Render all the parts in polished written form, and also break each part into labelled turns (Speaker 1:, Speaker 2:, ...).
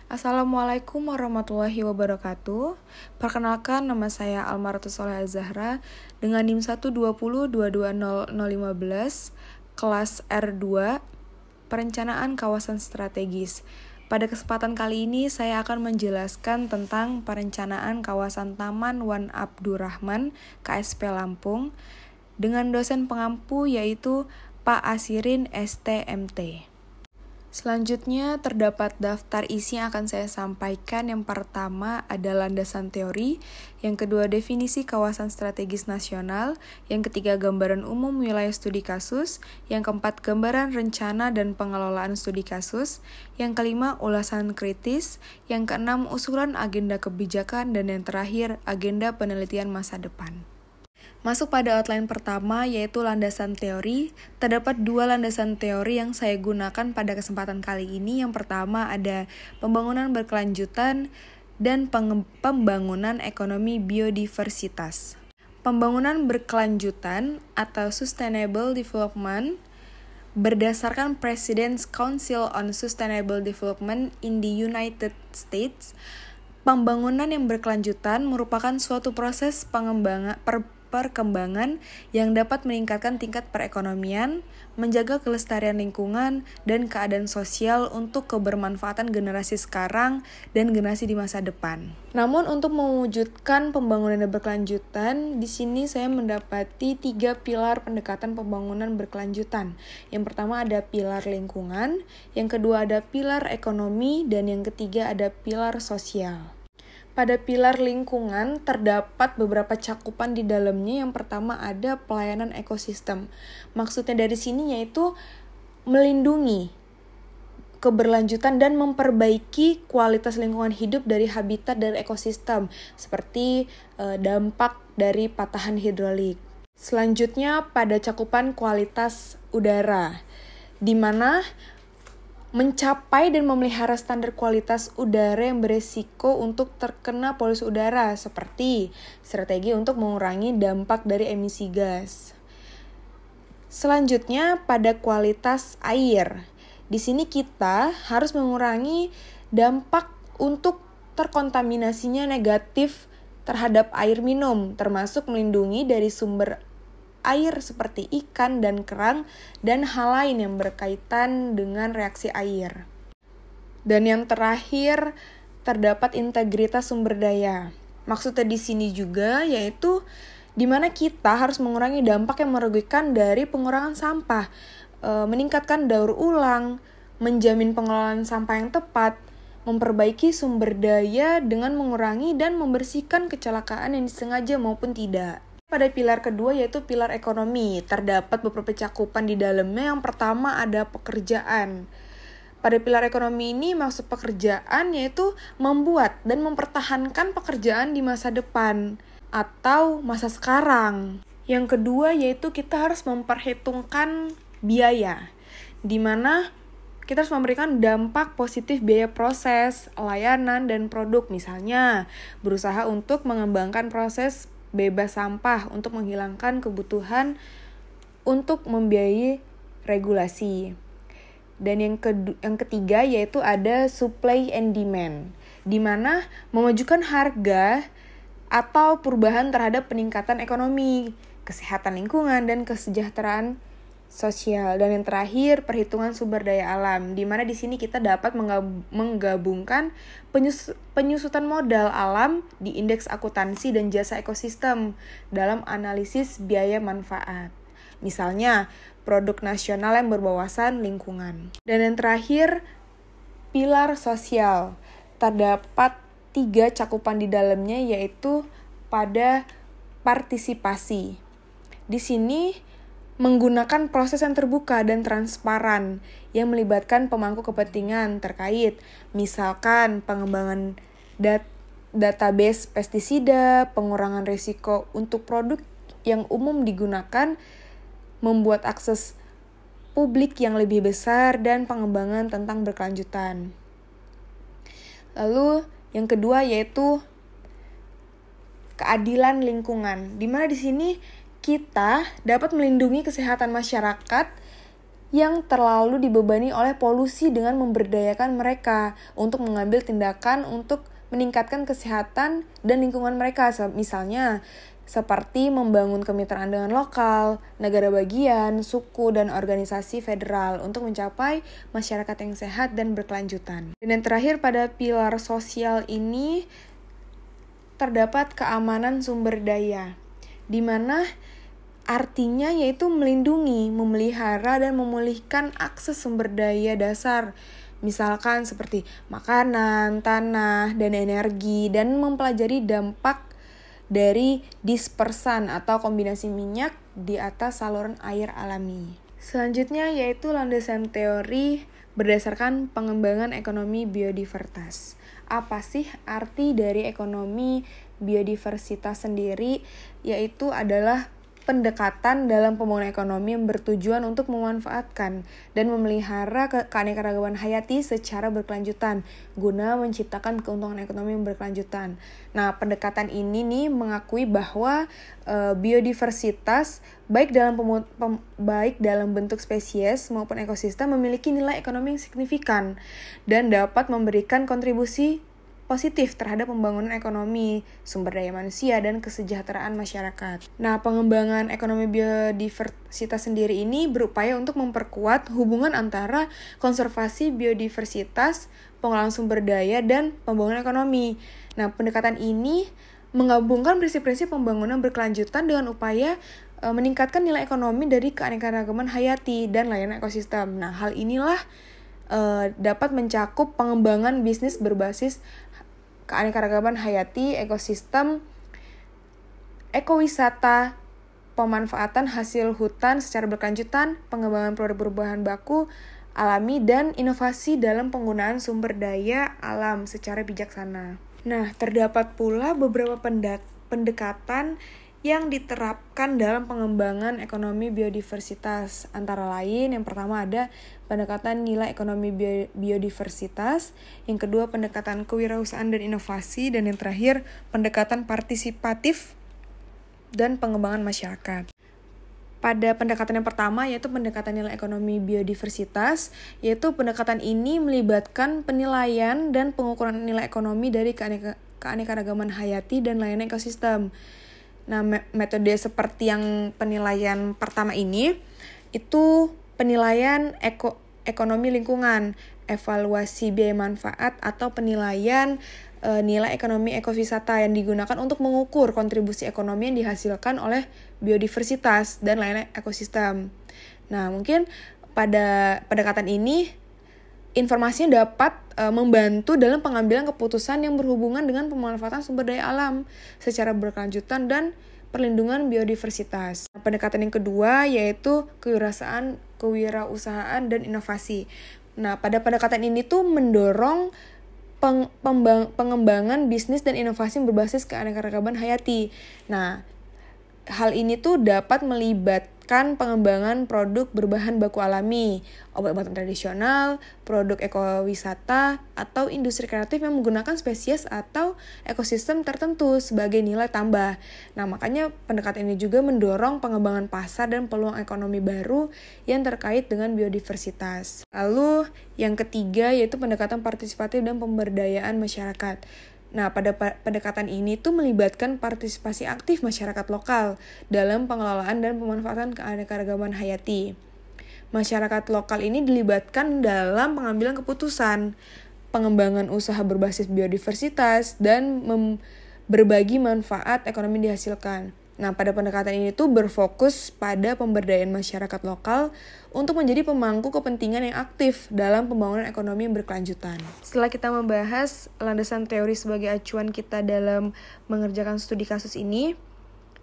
Speaker 1: Assalamualaikum warahmatullahi wabarakatuh. Perkenalkan, nama saya Almaratus Soleh Az-Zahra dengan NIM 120220015 kelas R2 Perencanaan Kawasan Strategis. Pada kesempatan kali ini saya akan menjelaskan tentang perencanaan kawasan Taman Wan Abdurrahman KSP Lampung dengan dosen pengampu yaitu Pak Asirin STMT. Selanjutnya terdapat daftar isi yang akan saya sampaikan. Yang pertama ada landasan teori, yang kedua definisi kawasan strategis nasional, yang ketiga gambaran umum wilayah studi kasus, yang keempat gambaran rencana dan pengelolaan studi kasus, yang kelima ulasan kritis, yang keenam usulan agenda kebijakan, dan yang terakhir agenda penelitian masa depan. Masuk pada outline pertama yaitu landasan teori. Terdapat dua landasan teori yang saya gunakan pada kesempatan kali ini. Yang pertama ada pembangunan berkelanjutan dan pembangunan ekonomi biodiversitas. Pembangunan berkelanjutan atau sustainable development berdasarkan President's Council on Sustainable Development in the United States. Pembangunan yang berkelanjutan merupakan suatu proses perkembangan yang dapat meningkatkan tingkat perekonomian, menjaga kelestarian lingkungan, dan keadaan sosial untuk kebermanfaatan generasi sekarang dan generasi di masa depan. Namun untuk mewujudkan pembangunan yang berkelanjutan, di sini saya mendapati 3 pilar pendekatan pembangunan berkelanjutan. Yang pertama ada pilar lingkungan, yang kedua ada pilar ekonomi, dan yang ketiga ada pilar sosial. Pada pilar lingkungan terdapat beberapa cakupan di dalamnya. Yang pertama ada pelayanan ekosistem. Maksudnya dari sini yaitu melindungi keberlanjutan dan memperbaiki kualitas lingkungan hidup dari habitat dan ekosistem seperti dampak dari patahan hidrolik. Selanjutnya pada cakupan kualitas udara, di mana mencapai dan memelihara standar kualitas udara yang beresiko untuk terkena polusi udara, seperti strategi untuk mengurangi dampak dari emisi gas. Selanjutnya pada kualitas air. Di sini kita harus mengurangi dampak untuk terkontaminasinya negatif terhadap air minum, termasuk melindungi dari sumber air seperti ikan dan kerang dan hal lain yang berkaitan dengan reaksi air. Dan yang terakhir terdapat integritas sumber daya. Maksudnya di sini juga yaitu di mana kita harus mengurangi dampak yang merugikan dari pengurangan sampah, meningkatkan daur ulang, menjamin pengelolaan sampah yang tepat, memperbaiki sumber daya dengan mengurangi dan membersihkan kecelakaan yang disengaja maupun tidak. Pada pilar kedua yaitu pilar ekonomi, terdapat beberapa cakupan di dalamnya. Yang pertama ada pekerjaan. Pada pilar ekonomi ini maksud pekerjaan yaitu membuat dan mempertahankan pekerjaan di masa depan atau masa sekarang. Yang kedua yaitu kita harus memperhitungkan biaya, di mana kita harus memberikan dampak positif biaya proses, layanan, dan produk. Misalnya, berusaha untuk mengembangkan proses bebas sampah untuk menghilangkan kebutuhan untuk membiayai regulasi. Dan yang ketiga yaitu ada supply and demand, di mana memajukan harga atau perubahan terhadap peningkatan ekonomi, kesehatan lingkungan, dan kesejahteraan sosial. Dan yang terakhir perhitungan sumber daya alam, di mana di sini kita dapat menggabungkan penyusutan modal alam di indeks akuntansi dan jasa ekosistem dalam analisis biaya manfaat. Misalnya produk nasional yang berwawasan lingkungan. Dan yang terakhir pilar sosial, terdapat 3 cakupan di dalamnya yaitu pada partisipasi. Di sini menggunakan proses yang terbuka dan transparan yang melibatkan pemangku kepentingan terkait, misalkan pengembangan database pestisida, pengurangan risiko untuk produk yang umum digunakan, membuat akses publik yang lebih besar, dan pengembangan tentang berkelanjutan. Lalu yang kedua yaitu keadilan lingkungan, di mana di sini kita dapat melindungi kesehatan masyarakat yang terlalu dibebani oleh polusi dengan memberdayakan mereka untuk mengambil tindakan untuk meningkatkan kesehatan dan lingkungan mereka. Misalnya, seperti membangun kemitraan dengan lokal, negara bagian, suku, dan organisasi federal untuk mencapai masyarakat yang sehat dan berkelanjutan. Dan yang terakhir, pada pilar sosial ini terdapat keamanan sumber daya, di mana artinya yaitu melindungi, memelihara, dan memulihkan akses sumber daya dasar, misalkan seperti makanan, tanah, dan energi, dan mempelajari dampak dari dispersan atau kombinasi minyak di atas saluran air alami. Selanjutnya yaitu landasan teori berdasarkan pengembangan ekonomi biodiversitas. Apa sih arti dari ekonomi biodiversitas sendiri? Yaitu adalah pendekatan dalam pembangunan ekonomi yang bertujuan untuk memanfaatkan dan memelihara keanekaragaman hayati secara berkelanjutan guna menciptakan keuntungan ekonomi yang berkelanjutan. Nah, pendekatan ini nih mengakui bahwa biodiversitas baik dalam bentuk spesies maupun ekosistem memiliki nilai ekonomi yang signifikan dan dapat memberikan kontribusi positif terhadap pembangunan ekonomi, sumber daya manusia, dan kesejahteraan masyarakat. Nah, pengembangan ekonomi biodiversitas sendiri ini berupaya untuk memperkuat hubungan antara konservasi biodiversitas, pengelolaan sumber daya, dan pembangunan ekonomi. Nah, pendekatan ini menggabungkan prinsip-prinsip pembangunan berkelanjutan dengan upaya meningkatkan nilai ekonomi dari keanekaragaman hayati dan layanan ekosistem. Nah, hal inilah dapat mencakup pengembangan bisnis berbasis keanekaragaman hayati, ekosistem, ekowisata, pemanfaatan hasil hutan secara berkelanjutan, pengembangan produk berbahan baku alami, dan inovasi dalam penggunaan sumber daya alam secara bijaksana. Nah, terdapat pula beberapa pendekatan yang diterapkan dalam pengembangan ekonomi biodiversitas. Antara lain, yang pertama ada pendekatan nilai ekonomi biodiversitas, yang kedua pendekatan kewirausahaan dan inovasi, dan yang terakhir pendekatan partisipatif dan pengembangan masyarakat. Pada pendekatan yang pertama yaitu pendekatan nilai ekonomi biodiversitas, yaitu pendekatan ini melibatkan penilaian dan pengukuran nilai ekonomi dari keanekaragaman hayati dan layanan ekosistem. Nah, metode seperti yang penilaian pertama ini, itu penilaian ekonomi lingkungan, evaluasi biaya manfaat, atau penilaian nilai ekonomi ekowisata yang digunakan untuk mengukur kontribusi ekonomi yang dihasilkan oleh biodiversitas dan layanan ekosistem. Nah, mungkin pada pendekatan ini, informasinya dapat membantu dalam pengambilan keputusan yang berhubungan dengan pemanfaatan sumber daya alam secara berkelanjutan dan perlindungan biodiversitas. Pendekatan yang kedua yaitu kewirausahaan dan inovasi. Nah, pada pendekatan ini tuh mendorong pengembangan bisnis dan inovasi yang berbasis keanekaragaman hayati. Nah, hal ini tuh dapat melibatkan pengembangan produk berbahan baku alami, obat-obatan tradisional, produk ekowisata, atau industri kreatif yang menggunakan spesies atau ekosistem tertentu sebagai nilai tambah. Nah, makanya pendekatan ini juga mendorong pengembangan pasar dan peluang ekonomi baru yang terkait dengan biodiversitas. Lalu, yang ketiga yaitu pendekatan partisipatif dan pemberdayaan masyarakat. Nah, pada pendekatan ini tuh melibatkan partisipasi aktif masyarakat lokal dalam pengelolaan dan pemanfaatan keanekaragaman hayati. Masyarakat lokal ini dilibatkan dalam pengambilan keputusan, pengembangan usaha berbasis biodiversitas, dan berbagi manfaat ekonomi dihasilkan. Nah, pada pendekatan ini tuh berfokus pada pemberdayaan masyarakat lokal untuk menjadi pemangku kepentingan yang aktif dalam pembangunan ekonomi yang berkelanjutan. Setelah kita membahas landasan teori sebagai acuan kita dalam mengerjakan studi kasus ini,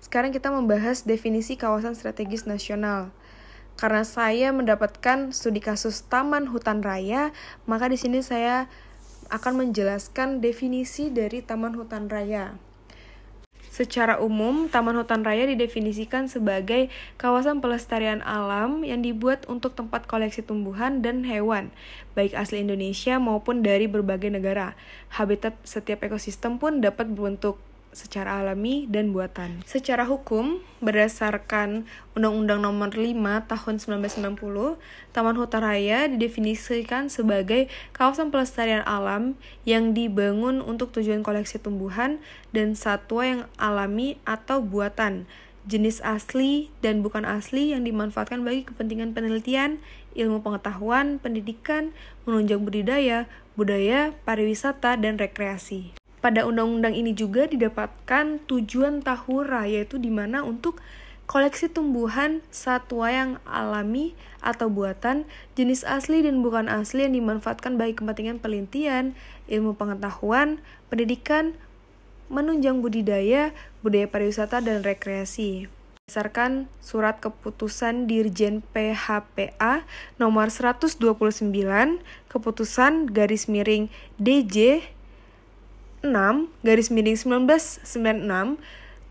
Speaker 1: sekarang kita membahas definisi kawasan strategis nasional. Karena saya mendapatkan studi kasus Taman Hutan Raya, maka di sini saya akan menjelaskan definisi dari Taman Hutan Raya. Secara umum, Taman Hutan Raya didefinisikan sebagai kawasan pelestarian alam yang dibuat untuk tempat koleksi tumbuhan dan hewan, baik asli Indonesia maupun dari berbagai negara. Habitat setiap ekosistem pun dapat berbentuk secara alami dan buatan. Secara hukum, berdasarkan Undang-Undang Nomor 5 Tahun 1990, Taman Hutan Raya didefinisikan sebagai kawasan pelestarian alam yang dibangun untuk tujuan koleksi tumbuhan dan satwa yang alami atau buatan, jenis asli dan bukan asli yang dimanfaatkan bagi kepentingan penelitian, ilmu pengetahuan, pendidikan, menunjang budaya, pariwisata, dan rekreasi. Pada undang-undang ini juga didapatkan tujuan tahura, yaitu di mana untuk koleksi tumbuhan satwa yang alami atau buatan, jenis asli dan bukan asli yang dimanfaatkan bagi kepentingan penelitian, ilmu pengetahuan, pendidikan, menunjang budaya pariwisata, dan rekreasi. Berdasarkan Surat Keputusan Dirjen PHPA nomor 129, Keputusan _DJ 6/1996,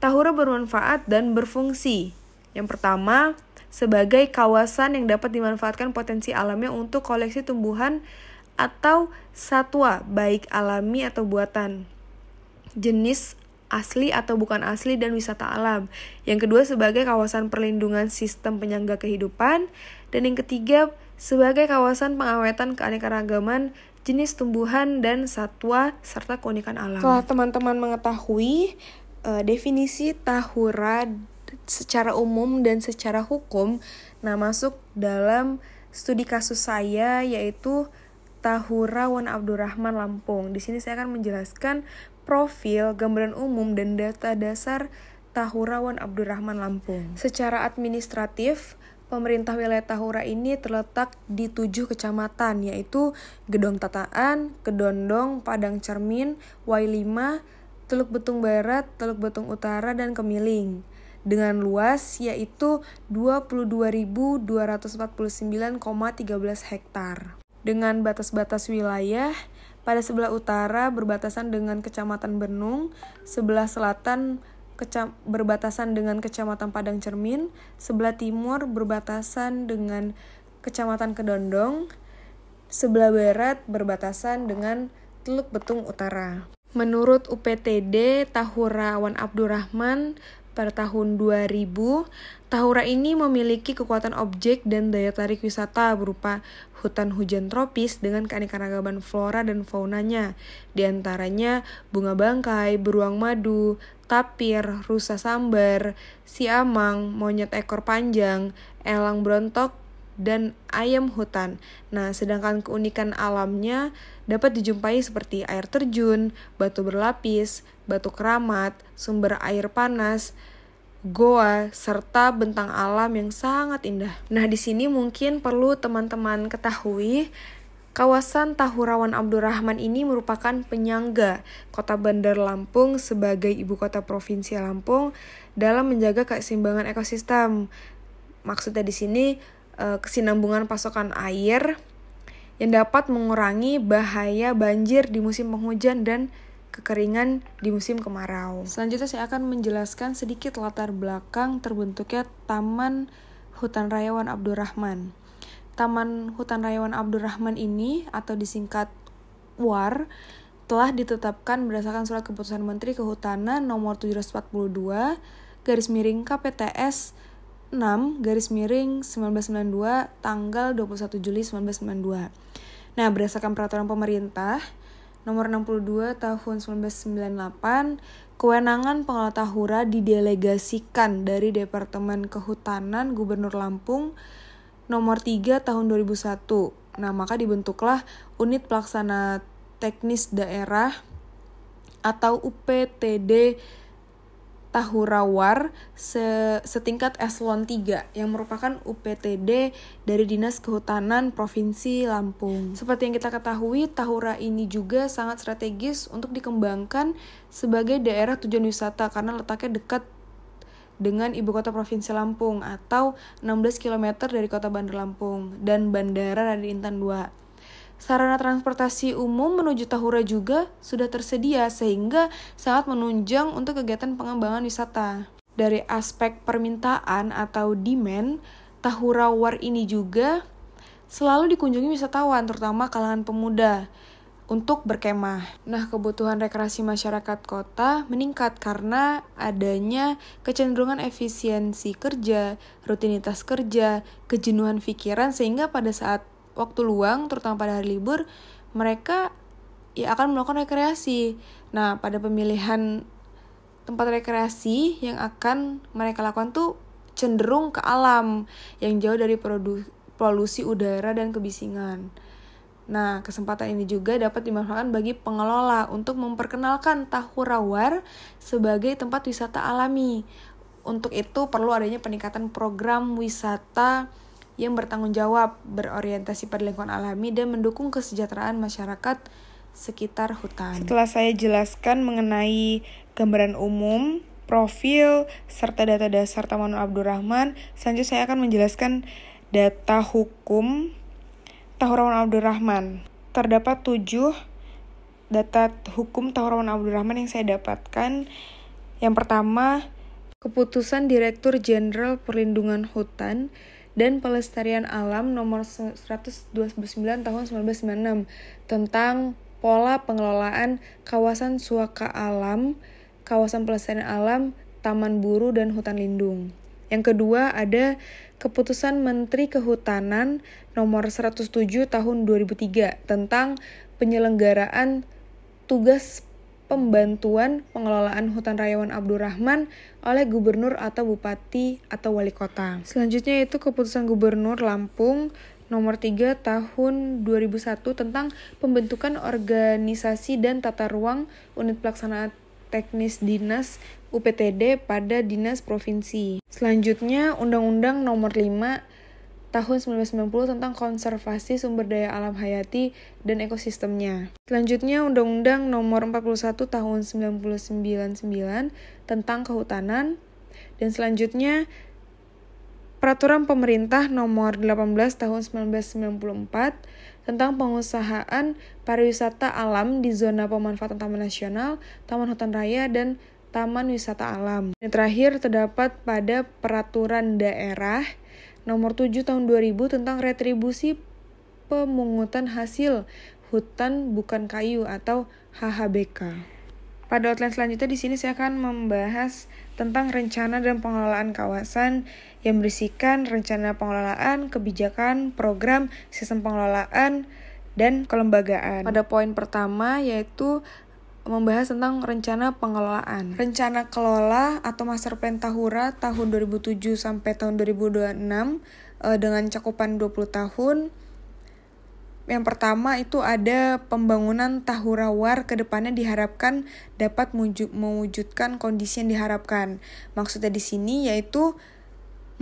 Speaker 1: tahura bermanfaat dan berfungsi. Yang pertama, sebagai kawasan yang dapat dimanfaatkan potensi alamnya untuk koleksi tumbuhan atau satwa, baik alami atau buatan, jenis asli atau bukan asli, dan wisata alam. Yang kedua, sebagai kawasan perlindungan sistem penyangga kehidupan. Dan yang ketiga, sebagai kawasan pengawetan keanekaragaman jenis tumbuhan dan satwa serta keunikan alam. Setelah teman-teman mengetahui definisi tahura secara umum dan secara hukum, nah masuk dalam studi kasus saya, yaitu Tahura Wan Abdurrahman Lampung. Di sini saya akan menjelaskan profil, gambaran umum, dan data dasar Tahura Wan Abdurrahman Lampung. Secara administratif, pemerintah wilayah Tahura ini terletak di 7 kecamatan, yaitu Gedong Tataan, Kedondong, Padang Cermin, Wailima, Teluk Betung Barat, Teluk Betung Utara, dan Kemiling. Dengan luas yaitu 22.249,13 hektar. Dengan batas-batas wilayah, pada sebelah utara berbatasan dengan Kecamatan Benung, sebelah selatan berbatasan dengan Kecamatan Padang Cermin, sebelah timur berbatasan dengan Kecamatan Kedondong, sebelah barat berbatasan dengan Teluk Betung Utara. Menurut UPTD Tahura Wan Abdurrahman pada tahun 2000, tahura ini memiliki kekuatan objek dan daya tarik wisata berupa hutan hujan tropis dengan keanekaragaman flora dan faunanya, di antaranya bunga bangkai, beruang madu, tapir, rusa sambar, siamang, monyet ekor panjang, elang brontok, dan ayam hutan. Nah, sedangkan keunikan alamnya dapat dijumpai seperti air terjun, batu berlapis, batu keramat, sumber air panas, goa, serta bentang alam yang sangat indah. Nah, di sini mungkin perlu teman-teman ketahui, kawasan Tahura Wan Abdurrahman ini merupakan penyangga Kota Bandar Lampung sebagai ibu kota Provinsi Lampung dalam menjaga keseimbangan ekosistem. Maksudnya di sini kesinambungan pasokan air yang dapat mengurangi bahaya banjir di musim penghujan dan kekeringan di musim kemarau. Selanjutnya saya akan menjelaskan sedikit latar belakang terbentuknya Taman Hutan Raya Wan Abdurrahman. Taman Hutan Raya Wan Abdurrahman ini atau disingkat WAR telah ditetapkan berdasarkan Surat Keputusan Menteri Kehutanan nomor 742 /KPTS 6/1992 tanggal 21 Juli 1992. Nah, berdasarkan peraturan pemerintah nomor 62 tahun 1998, kewenangan pengelola tahura didelegasikan dari Departemen Kehutanan Gubernur Lampung nomor 3 tahun 2001. Nah, maka dibentuklah Unit Pelaksana Teknis Daerah atau UPTD Tahura WAR setingkat eselon 3 yang merupakan UPTD dari Dinas Kehutanan Provinsi Lampung. Seperti yang kita ketahui, Tahura ini juga sangat strategis untuk dikembangkan sebagai daerah tujuan wisata karena letaknya dekat dengan ibu kota Provinsi Lampung atau 16 km dari kota Bandar Lampung dan Bandara Raden Intan II. Sarana transportasi umum menuju Tahura juga sudah tersedia sehingga sangat menunjang untuk kegiatan pengembangan wisata. Dari aspek permintaan atau demand, Tahura WAR ini juga selalu dikunjungi wisatawan, terutama kalangan pemuda. untuk berkemah. Nah, kebutuhan rekreasi masyarakat kota meningkat karena adanya kecenderungan efisiensi kerja, rutinitas kerja, kejenuhan pikiran, sehingga pada saat waktu luang, terutama pada hari libur, mereka akan melakukan rekreasi. Nah, pada pemilihan tempat rekreasi yang akan mereka lakukan tuh cenderung ke alam, yang jauh dari polusi udara dan kebisingan. Nah, kesempatan ini juga dapat dimanfaatkan bagi pengelola untuk memperkenalkan Tahura War sebagai tempat wisata alami. Untuk itu perlu adanya peningkatan program wisata yang bertanggung jawab, berorientasi pada lingkungan alami, dan mendukung kesejahteraan masyarakat sekitar hutan. Setelah saya jelaskan mengenai gambaran umum, profil, serta data dasar Taman Abdurrahman, selanjutnya saya akan menjelaskan data hukum Tahura Wan Abdurrahman. Terdapat 7 data hukum Tahura Wan Abdurrahman yang saya dapatkan. Yang pertama, Keputusan Direktur Jenderal Perlindungan Hutan dan Pelestarian Alam nomor 129 tahun 1996 tentang pola pengelolaan kawasan suaka alam, kawasan pelestarian alam, taman buru, dan hutan lindung. Yang kedua ada Keputusan Menteri Kehutanan nomor 107 tahun 2003 tentang penyelenggaraan tugas pembantuan pengelolaan hutan raya Wan Abdurrahman oleh gubernur atau bupati atau wali kota. Selanjutnya itu Keputusan Gubernur Lampung nomor 3 tahun 2001 tentang pembentukan organisasi dan tata ruang unit pelaksana teknis dinas UPTD pada dinas provinsi. Selanjutnya Undang-Undang nomor 5 tahun 1990 tentang konservasi sumber daya alam hayati dan ekosistemnya. Selanjutnya Undang-Undang nomor 41 tahun 1999 tentang kehutanan. Dan selanjutnya Peraturan Pemerintah nomor 18 tahun 1994 tentang pengusahaan pariwisata alam di zona pemanfaatan Taman Nasional, Taman Hutan Raya, dan Taman Wisata Alam. Yang terakhir terdapat pada Peraturan Daerah nomor 7 tahun 2000 tentang retribusi pemungutan hasil hutan bukan kayu atau HHBK. Pada outline selanjutnya di sini saya akan membahas tentang rencana dan pengelolaan kawasan yang berisikan rencana pengelolaan, kebijakan, program, sistem pengelolaan, dan kelembagaan. Pada poin pertama yaitu membahas tentang rencana pengelolaan. Rencana kelola atau Master Plan Tahura tahun 2007 sampai tahun 2026 dengan cakupan 20 tahun. Yang pertama itu ada pembangunan Tahura War ke depannya diharapkan dapat mewujudkan kondisi yang diharapkan. Maksudnya di sini yaitu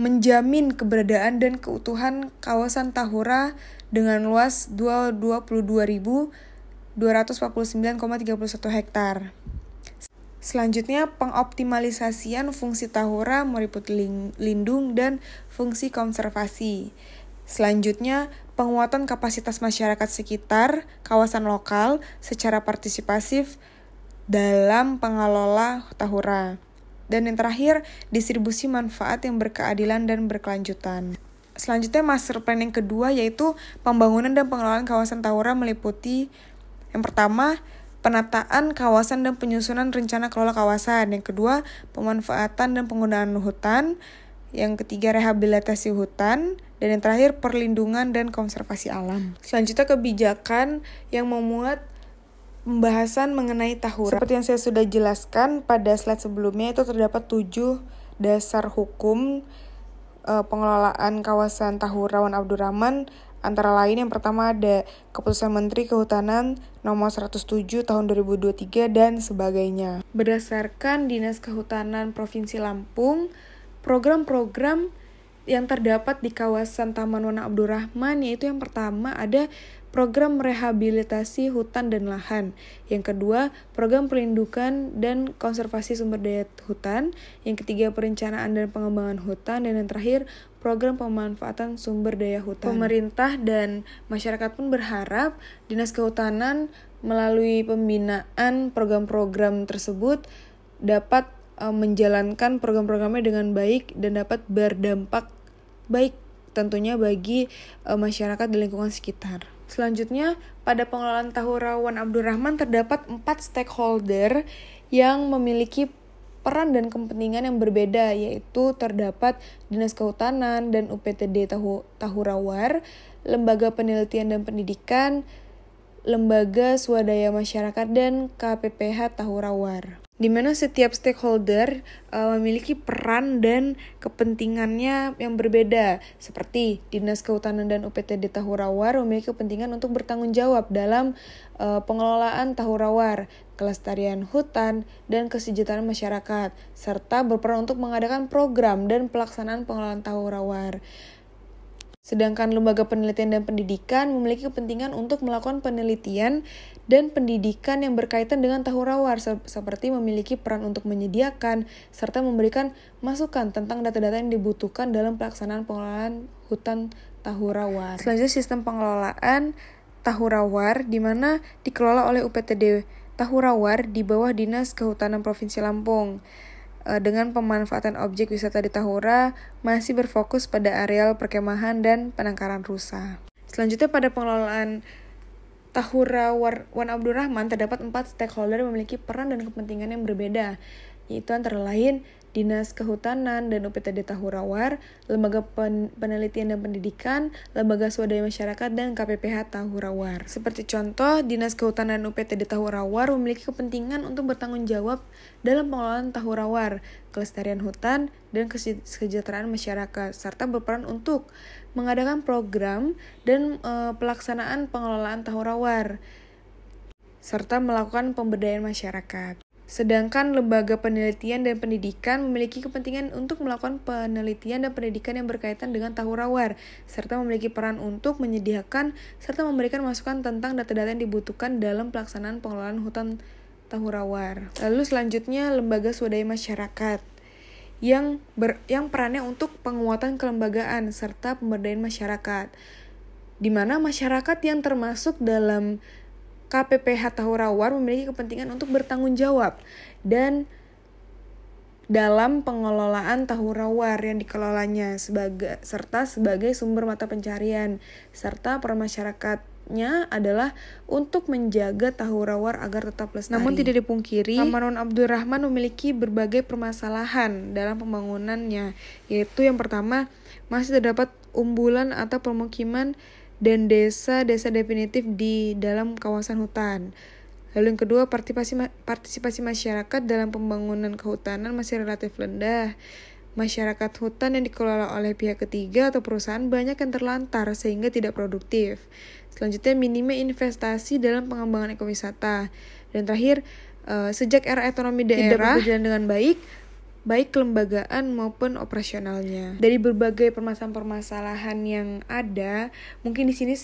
Speaker 1: menjamin keberadaan dan keutuhan kawasan Tahura dengan luas 22.249,31 hektar. Selanjutnya pengoptimalisasian fungsi Tahura meliputi lindung dan fungsi konservasi. Selanjutnya, penguatan kapasitas masyarakat sekitar kawasan lokal secara partisipatif dalam pengelola Tahura. Dan yang terakhir, distribusi manfaat yang berkeadilan dan berkelanjutan. Selanjutnya, master plan yang kedua yaitu pembangunan dan pengelolaan kawasan Tahura meliputi yang pertama, penataan kawasan dan penyusunan rencana kelola kawasan. Yang kedua, pemanfaatan dan penggunaan hutan. Yang ketiga, rehabilitasi hutan. Dan yang terakhir, perlindungan dan konservasi alam. Selanjutnya, kebijakan yang memuat pembahasan mengenai Tahura. Seperti yang saya sudah jelaskan pada slide sebelumnya, itu terdapat 7 dasar hukum pengelolaan kawasan Tahura Wan Abdurrahman. Antara lain yang pertama ada Keputusan Menteri Kehutanan nomor 107 tahun 2023 dan sebagainya. Berdasarkan Dinas Kehutanan Provinsi Lampung, program-program yang terdapat di kawasan Taman Wan Abdurrahman yaitu yang pertama ada program rehabilitasi hutan dan lahan. Yang kedua, program perlindungan dan konservasi sumber daya hutan. Yang ketiga, perencanaan dan pengembangan hutan. Dan yang terakhir, program pemanfaatan sumber daya hutan. Pemerintah dan masyarakat pun berharap Dinas Kehutanan melalui pembinaan program-program tersebut dapat menjalankan program-programnya dengan baik dan dapat berdampak baik tentunya bagi masyarakat di lingkungan sekitar. Selanjutnya, pada pengelolaan Tahurawan Abdurrahman terdapat 4 stakeholder yang memiliki peran dan kepentingan yang berbeda, yaitu terdapat Dinas Kehutanan dan UPTD Tahurawar, Lembaga Penelitian dan Pendidikan, Lembaga Swadaya Masyarakat, dan KPPH Tahurawar. Di mana setiap stakeholder memiliki peran dan kepentingannya yang berbeda. Seperti Dinas Kehutanan dan UPTD Tahurawar memiliki kepentingan untuk bertanggung jawab dalam pengelolaan Tahurawar, kelestarian hutan, dan kesejahteraan masyarakat, serta berperan untuk mengadakan program dan pelaksanaan pengelolaan Tahurawar. Sedangkan Lembaga Penelitian dan Pendidikan memiliki kepentingan untuk melakukan penelitian dan pendidikan yang berkaitan dengan Tahurawar, seperti memiliki peran untuk menyediakan serta memberikan masukan tentang data-data yang dibutuhkan dalam pelaksanaan pengelolaan hutan Tahurawar. Selanjutnya, sistem pengelolaan Tahurawar di mana dikelola oleh UPTD Tahurawar di bawah Dinas Kehutanan Provinsi Lampung. Dengan pemanfaatan objek wisata di Tahura masih berfokus pada areal perkemahan dan penangkaran rusa. Selanjutnya, pada pengelolaan Tahurawan Abdurrahman terdapat 4 stakeholder yang memiliki peran dan kepentingan yang berbeda, yaitu antara lain Dinas Kehutanan dan UPTD Tahurawar, Lembaga Penelitian dan Pendidikan, Lembaga Swadaya Masyarakat, dan KPPH Tahurawar. Seperti contoh, Dinas Kehutanan dan UPTD Tahurawar memiliki kepentingan untuk bertanggung jawab dalam pengelolaan Tahurawar, kelestarian hutan, dan kesejahteraan masyarakat, serta berperan untuk mengadakan program dan pelaksanaan pengelolaan Tahurawar, serta melakukan pemberdayaan masyarakat. Sedangkan Lembaga Penelitian dan Pendidikan memiliki kepentingan untuk melakukan penelitian dan pendidikan yang berkaitan dengan Tahurawar, serta memiliki peran untuk menyediakan serta memberikan masukan tentang data-data yang dibutuhkan dalam pelaksanaan pengelolaan hutan Tahurawar. Lalu selanjutnya, Lembaga Swadaya Masyarakat yang perannya untuk penguatan kelembagaan serta pemberdayaan masyarakat, di mana masyarakat yang termasuk dalam KPPH Tahurawar memiliki kepentingan untuk bertanggung jawab dan dalam pengelolaan Tahurawar yang dikelolanya serta sebagai sumber mata pencarian, serta peran masyarakatnya adalah untuk menjaga Tahurawar agar tetap lestari. Namun tidak dipungkiri, Taman Abdurrahman memiliki berbagai permasalahan dalam pembangunannya, yaitu yang pertama, masih terdapat umbulan atau permukiman dan desa-desa definitif di dalam kawasan hutan. Lalu yang kedua, partisipasi masyarakat dalam pembangunan kehutanan masih relatif rendah. Masyarakat hutan yang dikelola oleh pihak ketiga atau perusahaan banyak yang terlantar sehingga tidak produktif. Selanjutnya, minimnya investasi dalam pengembangan ekowisata. Dan terakhir, sejak era ekonomi daerah tidak berjalan dengan baik kelembagaan maupun operasionalnya. Dari berbagai permasalahan yang ada, mungkin di sini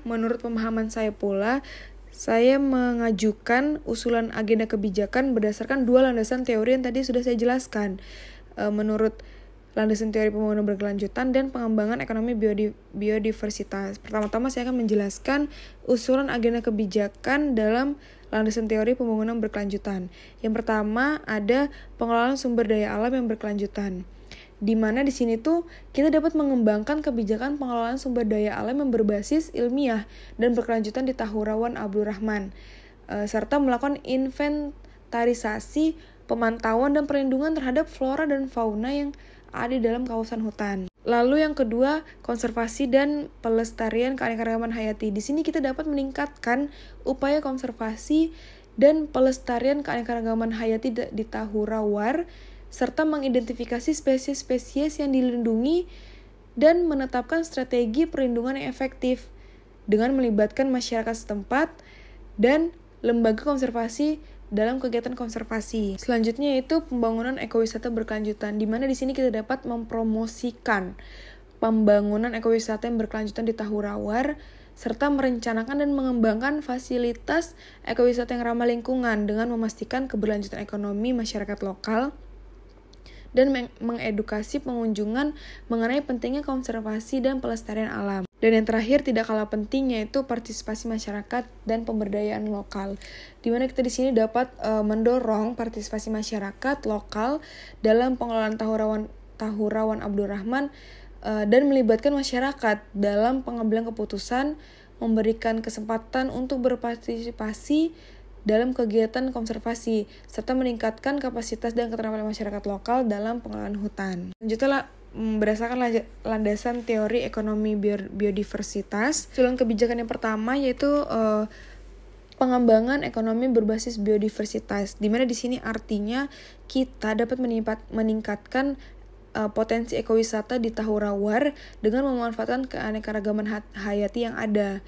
Speaker 1: menurut pemahaman saya pula, saya mengajukan usulan agenda kebijakan berdasarkan 2 landasan teori yang tadi sudah saya jelaskan. Menurut landasan teori pembangunan berkelanjutan dan pengembangan ekonomi biodiversitas. Pertama-tama saya akan menjelaskan usulan agenda kebijakan dalam landasan teori pembangunan berkelanjutan. Yang pertama ada pengelolaan sumber daya alam yang berkelanjutan. Di mana di sini tuh kita dapat mengembangkan kebijakan pengelolaan sumber daya alam yang berbasis ilmiah dan berkelanjutan di Tahurawan Abdurrahman, serta melakukan inventarisasi, pemantauan dan perlindungan terhadap flora dan fauna yang ada di dalam kawasan hutan. Lalu yang kedua, konservasi dan pelestarian keanekaragaman hayati. Di sini kita dapat meningkatkan upaya konservasi dan pelestarian keanekaragaman hayati di Tahurawar, serta mengidentifikasi spesies-spesies yang dilindungi dan menetapkan strategi perlindungan yang efektif dengan melibatkan masyarakat setempat dan lembaga konservasi dalam kegiatan konservasi. Selanjutnya yaitu pembangunan ekowisata berkelanjutan, di mana di sini kita dapat mempromosikan pembangunan ekowisata yang berkelanjutan di Tahurawar serta merencanakan dan mengembangkan fasilitas ekowisata yang ramah lingkungan dengan memastikan keberlanjutan ekonomi masyarakat lokal dan mengedukasi pengunjungan mengenai pentingnya konservasi dan pelestarian alam. Dan yang terakhir tidak kalah penting yaitu partisipasi masyarakat dan pemberdayaan lokal, di mana kita di sini dapat mendorong partisipasi masyarakat lokal dalam pengelolaan Tahurawan Abdurrahman dan melibatkan masyarakat dalam pengambilan keputusan, memberikan kesempatan untuk berpartisipasi dalam kegiatan konservasi, serta meningkatkan kapasitas dan keterampilan masyarakat lokal dalam pengelolaan hutan. Selanjutnya berdasarkan landasan teori ekonomi biodiversitas, usulan kebijakan yang pertama yaitu pengembangan ekonomi berbasis biodiversitas, di mana di sini artinya kita dapat meningkatkan potensi ekowisata di Tahurawar dengan memanfaatkan keanekaragaman hayati yang ada,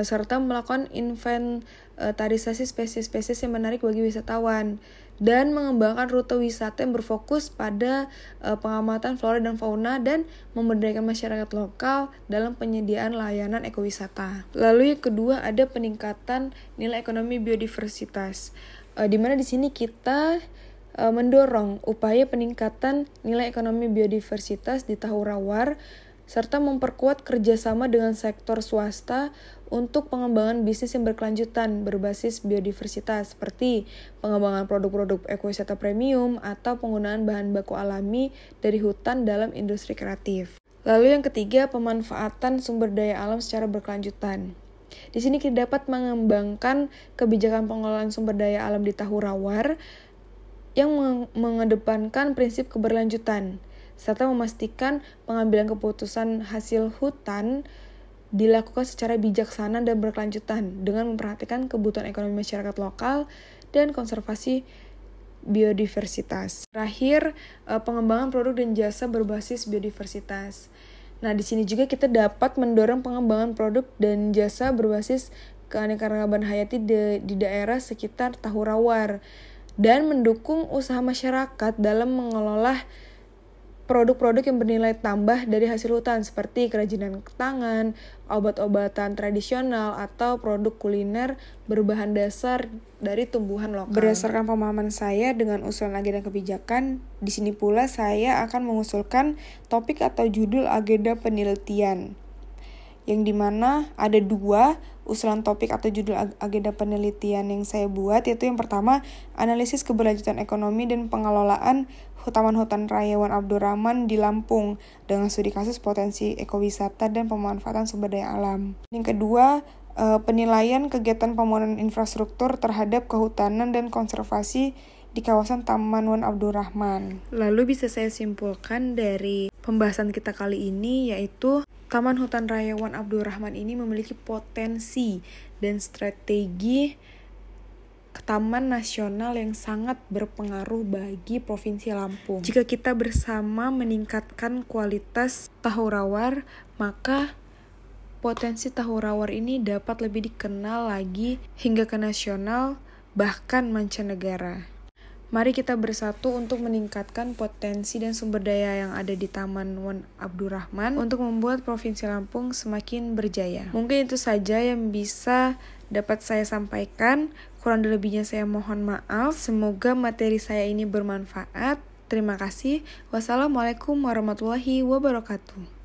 Speaker 1: serta melakukan inventarisasi spesies-spesies yang menarik bagi wisatawan, dan mengembangkan rute wisata yang berfokus pada pengamatan flora dan fauna dan memberdayakan masyarakat lokal dalam penyediaan layanan ekowisata. Lalu yang kedua ada peningkatan nilai ekonomi biodiversitas, di mana di sini kita mendorong upaya peningkatan nilai ekonomi biodiversitas di Tahurawar serta memperkuat kerjasama dengan sektor swasta untuk pengembangan bisnis yang berkelanjutan berbasis biodiversitas seperti pengembangan produk-produk ekowisata premium atau penggunaan bahan baku alami dari hutan dalam industri kreatif. Lalu yang ketiga, pemanfaatan sumber daya alam secara berkelanjutan. Di sini kita dapat mengembangkan kebijakan pengelolaan sumber daya alam di Tahurawar yang mengedepankan prinsip keberlanjutan serta memastikan pengambilan keputusan hasil hutan dilakukan secara bijaksana dan berkelanjutan dengan memperhatikan kebutuhan ekonomi masyarakat lokal dan konservasi biodiversitas. Terakhir, pengembangan produk dan jasa berbasis biodiversitas. Nah, di sini juga kita dapat mendorong pengembangan produk dan jasa berbasis keanekaragaman hayati di daerah sekitar Tahurawar dan mendukung usaha masyarakat dalam mengelola produk-produk yang bernilai tambah dari hasil hutan seperti kerajinan tangan, obat-obatan tradisional, atau produk kuliner berbahan dasar dari tumbuhan lokal. Berdasarkan pemahaman saya dengan usulan agenda kebijakan, di sini pula saya akan mengusulkan topik atau judul agenda penelitian, yang dimana ada 2 usulan topik atau judul agenda penelitian yang saya buat, yaitu yang pertama, analisis keberlanjutan ekonomi dan pengelolaan Taman Hutan Raya Wan Abdurrahman di Lampung dengan studi kasus potensi ekowisata dan pemanfaatan sumber daya alam. Yang kedua, penilaian kegiatan pembangunan infrastruktur terhadap kehutanan dan konservasi di kawasan Taman Wan Abdurrahman. Lalu bisa saya simpulkan dari pembahasan kita kali ini, yaitu Taman Hutan Raya Wan Abdurrahman ini memiliki potensi dan strategi taman nasional yang sangat berpengaruh bagi Provinsi Lampung. Jika kita bersama meningkatkan kualitas Tahurawar, maka potensi Tahurawar ini dapat lebih dikenal lagi hingga ke nasional, bahkan mancanegara. Mari kita bersatu untuk meningkatkan potensi dan sumber daya yang ada di Taman Wan Abdurrahman untuk membuat Provinsi Lampung semakin berjaya. Mungkin itu saja yang bisa dapat saya sampaikan. Kurang lebihnya saya mohon maaf. Semoga materi saya ini bermanfaat. Terima kasih. Wassalamualaikum warahmatullahi wabarakatuh.